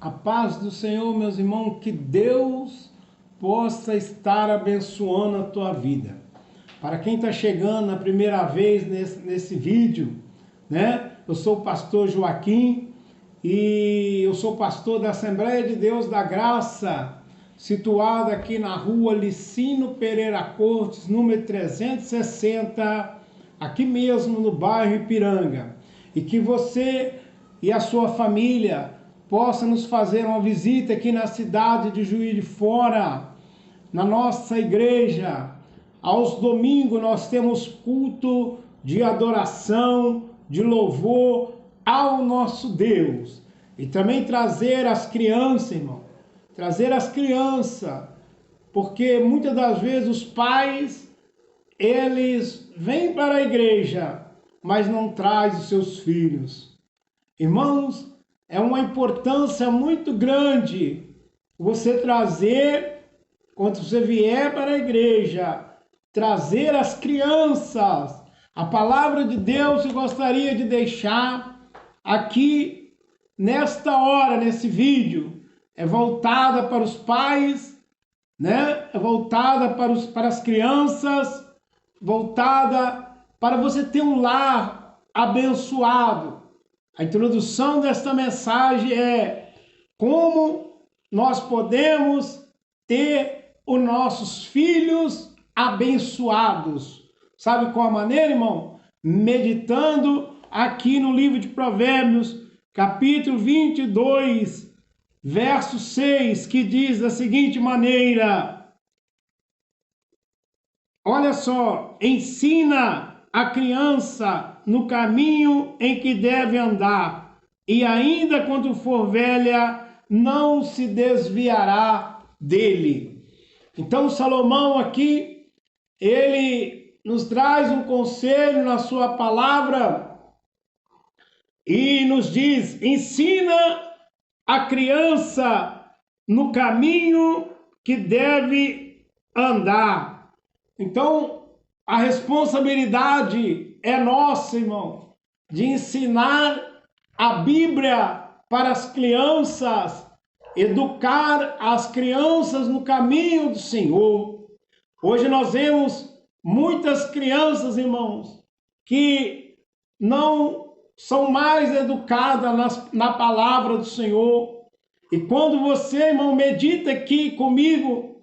A paz do Senhor, meus irmãos, que Deus possa estar abençoando a tua vida. Para quem está chegando na primeira vez nesse vídeo, né? Eu sou o pastor Joaquim e eu sou pastor da Assembleia de Deus da Graça, situada aqui na rua Licínio Pereira Cortes, número 360, aqui mesmo no bairro Ipiranga. E que você e a sua família possa nos fazer uma visita aqui na cidade de Juiz de Fora, na nossa igreja. Aos domingos nós temos culto de adoração, de louvor ao nosso Deus. E também trazer as crianças, irmão. Trazer as crianças, porque muitas das vezes os pais, eles vêm para a igreja, mas não trazem os seus filhos. Irmãos, é uma importância muito grande você trazer, quando você vier para a igreja, trazer as crianças. A palavra de Deus eu gostaria de deixar aqui nesta hora, nesse vídeo, é voltada para os pais, né? É voltada para as crianças, voltada para você ter um lar abençoado. A introdução desta mensagem é como nós podemos ter os nossos filhos abençoados. Sabe qual a maneira, irmão? Meditando aqui no livro de Provérbios, capítulo 22, verso 6, que diz da seguinte maneira: olha só, ensina a criança no caminho em que deve andar, e ainda quando for velha, não se desviará dele. Então Salomão aqui, ele nos traz um conselho na sua palavra e nos diz: ensina a criança no caminho que deve andar. Então, a responsabilidade é nossa, irmão, de ensinar a Bíblia para as crianças, educar as crianças no caminho do Senhor. Hoje nós vemos muitas crianças, irmãos, que não são mais educadas na palavra do Senhor. E quando você, irmão, medita aqui comigo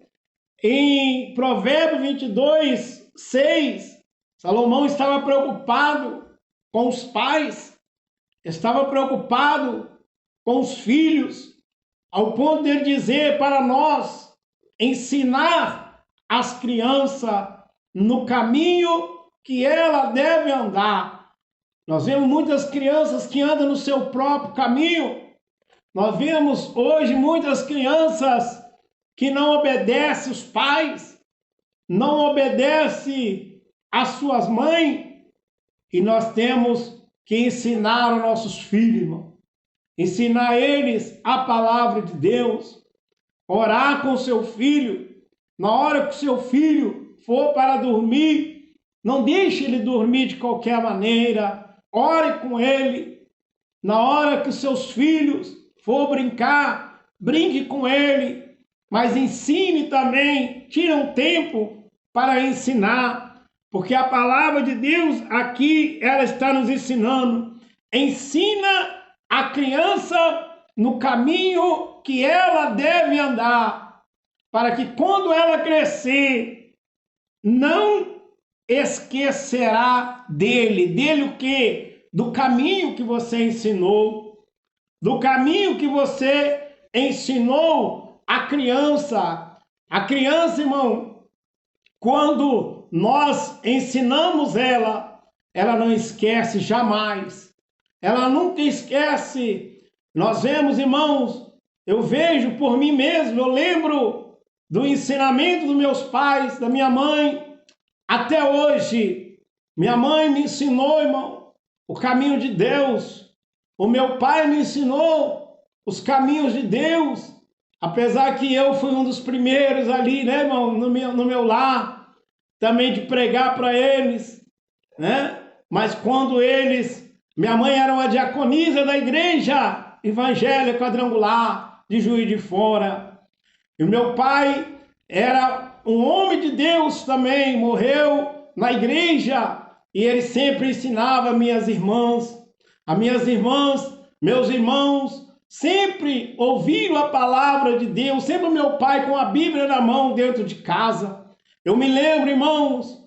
em Provérbios 22, 6, Salomão estava preocupado com os pais, estava preocupado com os filhos, ao ponto de ele dizer para nós ensinar as crianças no caminho que ela deve andar. Nós vemos muitas crianças que andam no seu próprio caminho. Nós vemos hoje muitas crianças que não obedecem os pais, não obedecem às suas mães, e nós temos que ensinar os nossos filhos, irmão. Ensinar eles a palavra de Deus, orar com o seu filho. Na hora que o seu filho for para dormir, não deixe ele dormir de qualquer maneira, ore com ele. Na hora que os seus filhos for brincar, brinque com ele, mas ensine também, tire um tempo para ensinar, porque a palavra de Deus aqui, ela está nos ensinando. Ensina a criança no caminho que ela deve andar, para que quando ela crescer, não esquecerá dele. Dele o quê? Do caminho que você ensinou, do caminho que você ensinou a criança. A criança, irmão, quando nós ensinamos ela, ela não esquece jamais. Ela nunca esquece. Nós vemos, irmãos, eu vejo por mim mesmo, eu lembro do ensinamento dos meus pais, da minha mãe, até hoje. Minha mãe me ensinou, irmão, o caminho de Deus. O meu pai me ensinou os caminhos de Deus. Apesar que eu fui um dos primeiros ali, né, irmão, no meu lar, também de pregar para eles, né? Mas quando eles, minha mãe era uma diaconisa da igreja, Evangélica Quadrangular de Juiz de Fora. E o meu pai era um homem de Deus também, morreu na igreja, e ele sempre ensinava minhas irmãs, meus irmãos, sempre ouviram a palavra de Deus, sempre meu pai com a Bíblia na mão dentro de casa. Eu me lembro, irmãos,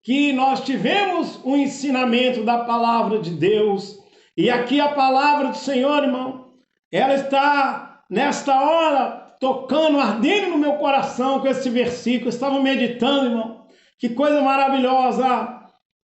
que nós tivemos um ensinamento da palavra de Deus. E aqui a palavra do Senhor, irmão, ela está nesta hora tocando, ardendo no meu coração com esse versículo. Eu estava meditando, irmão, que coisa maravilhosa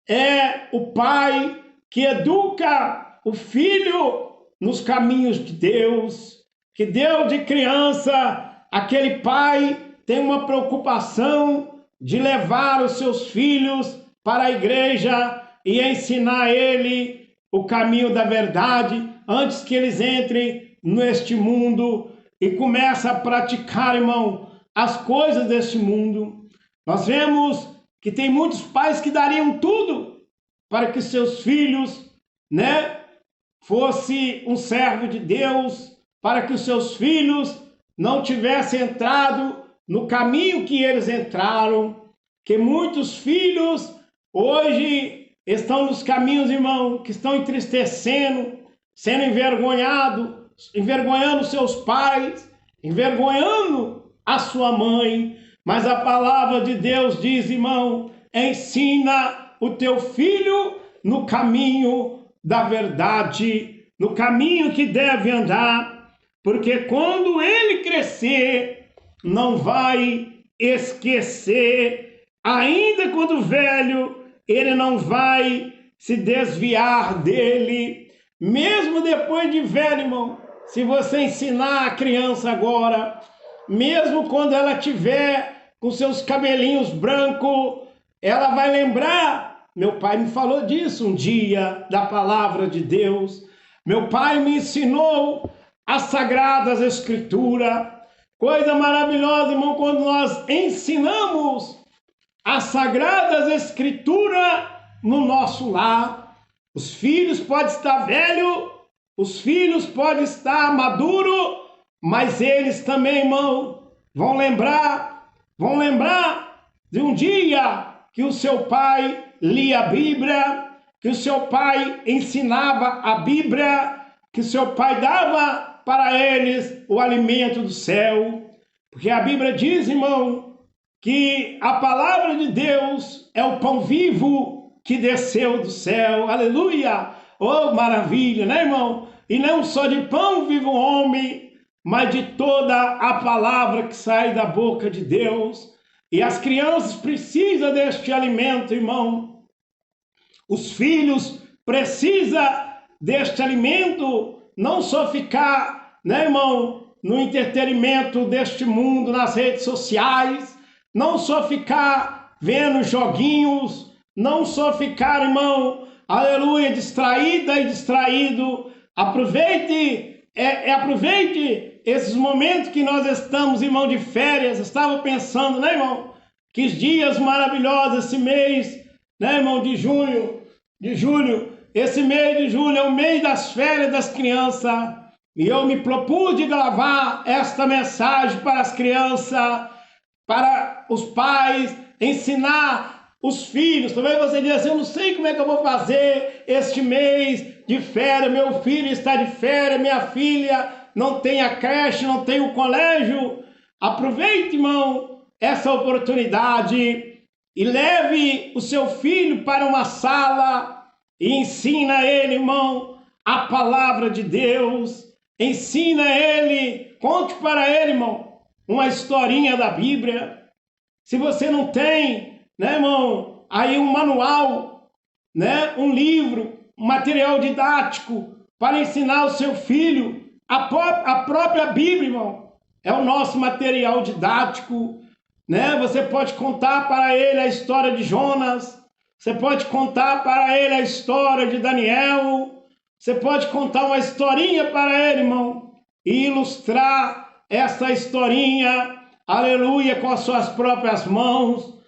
é o pai que educa o filho nos caminhos de Deus, que Deus de criança, aquele pai tem uma preocupação de levar os seus filhos para a igreja e ensinar ele o caminho da verdade antes que eles entrem neste mundo e comecem a praticar, irmão, as coisas deste mundo. Nós vemos que tem muitos pais que dariam tudo para que seus filhos, fosse um servo de Deus, para que os seus filhos não tivessem entrado no caminho que eles entraram, que muitos filhos hoje estão nos caminhos, irmão, que estão entristecendo, sendo envergonhando seus pais, envergonhando a sua mãe. Mas a palavra de Deus diz, irmão, ensina o teu filho no caminho da verdade, no caminho que deve andar, porque quando ele crescer, não vai esquecer, ainda quando velho, ele não vai se desviar dele, mesmo depois de velho, irmão. Se você ensinar a criança agora, mesmo quando ela tiver com seus cabelinhos brancos, ela vai lembrar. Meu pai me falou disso um dia, da palavra de Deus. Meu pai me ensinou as Sagradas Escrituras. Coisa maravilhosa, irmão, quando nós ensinamos as Sagradas Escrituras no nosso lar. Os filhos podem estar velhos, os filhos podem estar maduros, mas eles também, irmão, vão lembrar de um dia que o seu pai lia a Bíblia, que o seu pai ensinava a Bíblia, que o seu pai dava para eles o alimento do céu. Porque a Bíblia diz, irmão, que a palavra de Deus é o pão vivo que desceu do céu. Aleluia! Oh, maravilha, né, irmão? E não só de pão vive o homem, mas de toda a palavra que sai da boca de Deus. E as crianças precisam deste alimento, irmão. Os filhos precisam deste alimento, não só ficar, irmão, no entretenimento deste mundo, nas redes sociais, não só ficar vendo joguinhos, não só ficar, irmão, aleluia, distraída e distraído. Aproveite esses momentos que nós estamos, irmão, de férias. Estava pensando, irmão, que dias maravilhosos esse mês, irmão, de julho. Esse mês de julho é o mês das férias das crianças. E eu me propus de gravar esta mensagem para as crianças, para os pais, ensinar os filhos. Talvez você diga assim, eu não sei como é que eu vou fazer este mês de férias. Meu filho está de férias, minha filha não tem a creche, não tem o colégio. Aproveite, irmão, essa oportunidade e leve o seu filho para uma sala e ensina ele, irmão, a palavra de Deus. Ensina ele, conte para ele, irmão, uma historinha da Bíblia. Se você não tem, irmão, aí um manual, um livro, um material didático para ensinar o seu filho, a própria Bíblia, irmão, é o nosso material didático, Você pode contar para ele a história de Jonas, você pode contar para ele a história de Daniel, você pode contar uma historinha para ele, irmão, e ilustrar essa historinha, aleluia, com as suas próprias mãos,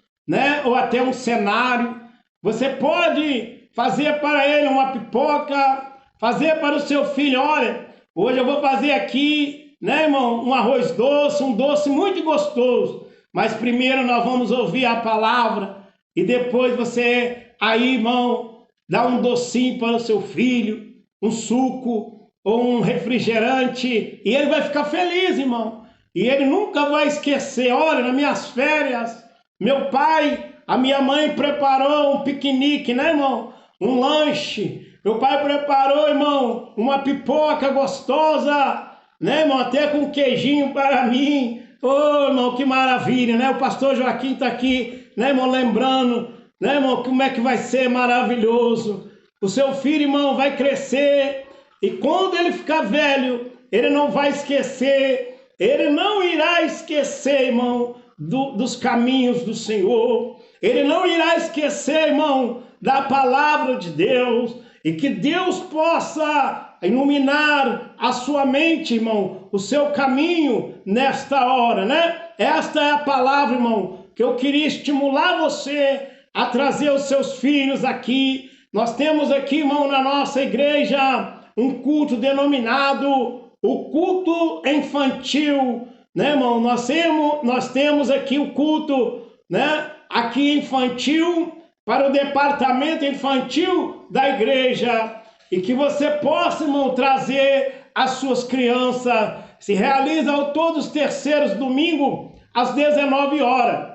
ou até um cenário. Você pode fazer para ele uma pipoca, fazer para o seu filho, olha, hoje eu vou fazer aqui, né, irmão, um arroz doce, um doce muito gostoso, mas primeiro nós vamos ouvir a palavra e depois você aí, irmão, dá um docinho para o seu filho, um suco ou um refrigerante, e ele vai ficar feliz, irmão. E ele nunca vai esquecer, olha, nas minhas férias, meu pai, a minha mãe preparou um piquenique, né, irmão? Um lanche. Meu pai preparou, irmão, uma pipoca gostosa, né, irmão? Até com queijinho para mim. Ô, irmão, que maravilha, né? O pastor Joaquim está aqui, né, irmão, lembrando, né, irmão, como é que vai ser maravilhoso. O seu filho, irmão, vai crescer e quando ele ficar velho, ele não vai esquecer, ele não irá esquecer, irmão, dos caminhos do Senhor. Ele não irá esquecer, irmão, da palavra de Deus. E que Deus possa iluminar a sua mente, irmão, o seu caminho nesta hora, né? Esta é a palavra, irmão, que eu queria estimular você a trazer os seus filhos aqui. Nós temos aqui, irmão, na nossa igreja, um culto denominado o culto infantil, né, irmão? Nós temos aqui o culto, né, aqui infantil, para o departamento infantil da igreja, e que você possa, irmão, trazer as suas crianças. Se realiza todos os terceiros domingos, às 19 horas.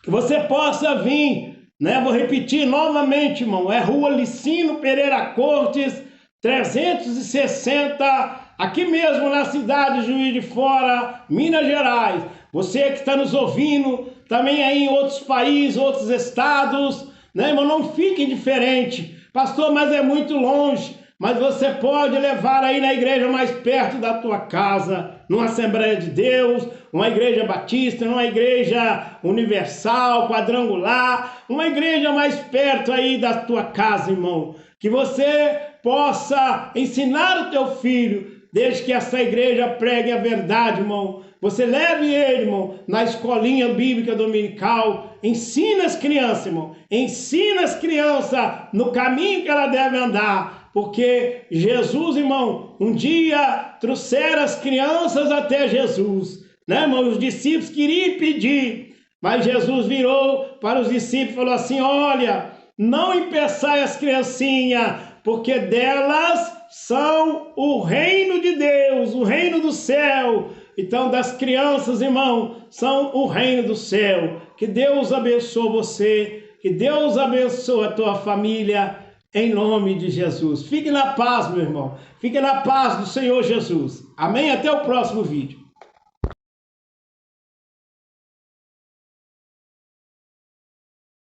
Que você possa vir, né? Vou repetir novamente, irmão, é Rua Licínio Pereira Cortes, 360, aqui mesmo na cidade de Juiz de Fora, Minas Gerais. Você que está nos ouvindo, também aí em outros países, outros estados, né, irmão? Não fique indiferente. Pastor, mas é muito longe. Mas você pode levar aí na igreja mais perto da tua casa, numa Assembleia de Deus, uma igreja batista, uma igreja universal, quadrangular, uma igreja mais perto aí da tua casa, irmão. Que você possa ensinar o teu filho, desde que essa igreja pregue a verdade, irmão. Você leve ele, irmão, na escolinha bíblica dominical. Ensina as crianças, irmão. Ensina as crianças no caminho que ela deve andar. Porque Jesus, irmão, um dia trouxeram as crianças até Jesus, né, irmão? Os discípulos queriam pedir, mas Jesus virou para os discípulos e falou assim: olha, não impeçai as criancinhas, porque delas são o reino de Deus, o reino do céu. Então, das crianças, irmão, são o reino do céu. Que Deus abençoe você, que Deus abençoe a tua família, em nome de Jesus. Fique na paz, meu irmão. Fique na paz do Senhor Jesus. Amém? Até o próximo vídeo.